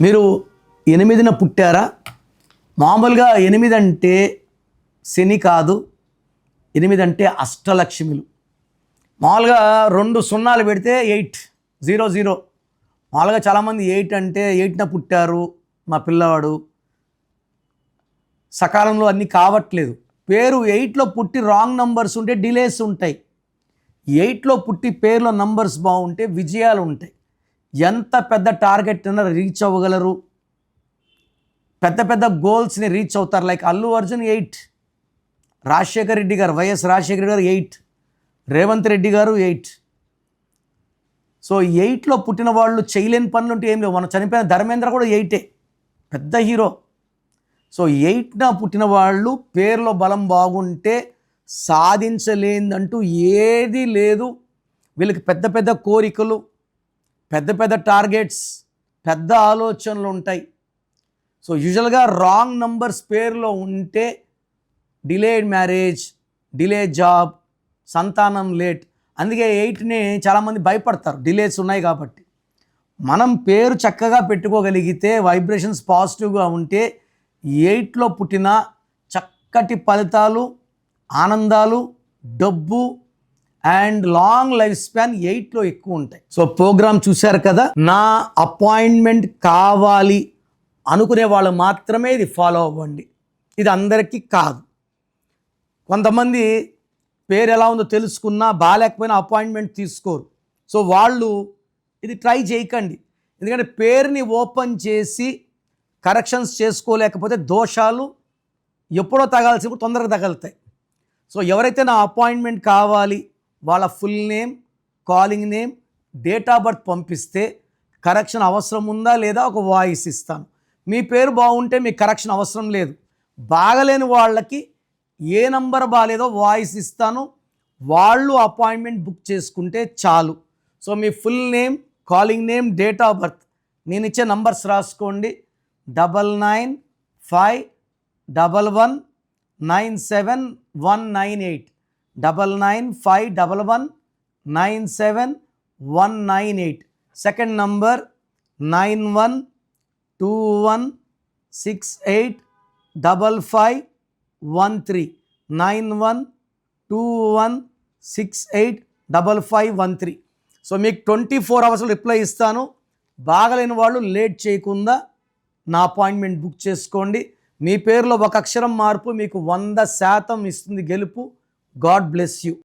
మీరు 8న పుట్టారా? మామూలుగా 8 అంటే శని కాదు, 8 అంటే అష్టలక్ష్మిలు. మామూలుగా 2 సున్నాలు పెడితే 8 0 0. మామూలుగా చాలామంది 8 అంటే 8న పుట్టారు మా పిల్లవాడు, సకాలంలో అన్నీ కావట్లేదు. పేరు 8లో పుట్టి రాంగ్ నంబర్స్ ఉంటే డిలేస్ ఉంటాయి. 8లో పుట్టి పేరులో నంబర్స్ బాగుంటే విజయాలు ఉంటాయి. ఎంత పెద్ద టార్గెట్ అయినా రీచ్ అవ్వగలరు, పెద్ద పెద్ద గోల్స్ని రీచ్ అవుతారు. లైక్ అల్లు అర్జున్ 8, రాజశేఖర రెడ్డి గారు, వైఎస్ రాజశేఖర రెడ్డి గారు 8, రేవంత్ రెడ్డి గారు 8. సో 8లో పుట్టిన వాళ్ళు చేయలేని పనులు ఉంటే ఏం లేవు. మనం చనిపోయిన ధర్మేంద్ర కూడా 8, పెద్ద హీరో. సో 8న పుట్టిన వాళ్ళు పేరులో బలం బాగుంటే సాధించలేదంటూ ఏదీ లేదు. వీళ్ళకి పెద్ద పెద్ద కోరికలు, పెద్ద పెద్ద టార్గెట్స్, పెద్ద ఆలోచనలు ఉంటాయి. సో యూజువల్గా రాంగ్ నంబర్స్ పేరులో ఉంటే డిలేడ్ మ్యారేజ్, డిలే జాబ్, సంతానం లేట్. అందుకే 8ని చాలామంది భయపడతారు, డిలేస్ ఉన్నాయి కాబట్టి. మనం పేరు చక్కగా పెట్టుకోగలిగితే, వైబ్రేషన్స్ పాజిటివ్గా ఉంటే 8లో పుట్టిన చక్కటి ఫలితాలు, ఆనందాలు, డబ్బు అండ్ లాంగ్ లైఫ్ స్పాన్ 8లో ఎక్కువ ఉంటాయి. సో ప్రోగ్రామ్ చూశారు కదా. నా అపాయింట్మెంట్ కావాలి అనుకునే వాళ్ళు మాత్రమే ఇది ఫాలో అవ్వండి. ఇది అందరికీ కాదు. కొంతమంది పేరు ఎలా ఉందో తెలుసుకున్నా బాగాలేకపోయినా అపాయింట్మెంట్ తీసుకోరు. సో వాళ్ళు ఇది ట్రై చేయకండి. ఎందుకంటే పేరుని ఓపెన్ చేసి కరెక్షన్స్ చేసుకోలేకపోతే దోషాలు ఎప్పుడో తగాల్సినప్పుడు తొందరగా తగులుతాయి. సో ఎవరైతే నా అపాయింట్మెంట్ కావాలి వాళ్ళ full name, calling name, date of birth పంపిస్తే కరెక్షన్ అవసరం ఉందా లేదా ఒక వాయిస్ ఇస్తాను. మీ పేరు బాగుంటే మీకు కరెక్షన్ అవసరం లేదు. బాగలేని వాళ్ళకి ఏ నంబర్ బాగాలేదో వాయిస్ ఇస్తాను, వాళ్ళు అపాయింట్మెంట్ బుక్ చేసుకుంటే చాలు. So me full name, calling name, date of birth నేను ఇచ్చే నంబర్స్ రాసుకోండి. 9951197198, 9951197198. Second number 9121685513, 9121685513. సో మీకు 24 అవర్స్లో రిప్లై ఇస్తాను. బాగలేని వాళ్ళు లేట్ చేయకుండా నా అపాయింట్మెంట్ బుక్ చేసుకోండి. మీ పేరులో ఒక అక్షరం మార్పు మీకు 100% ఇస్తుంది గెలుపు. God bless you.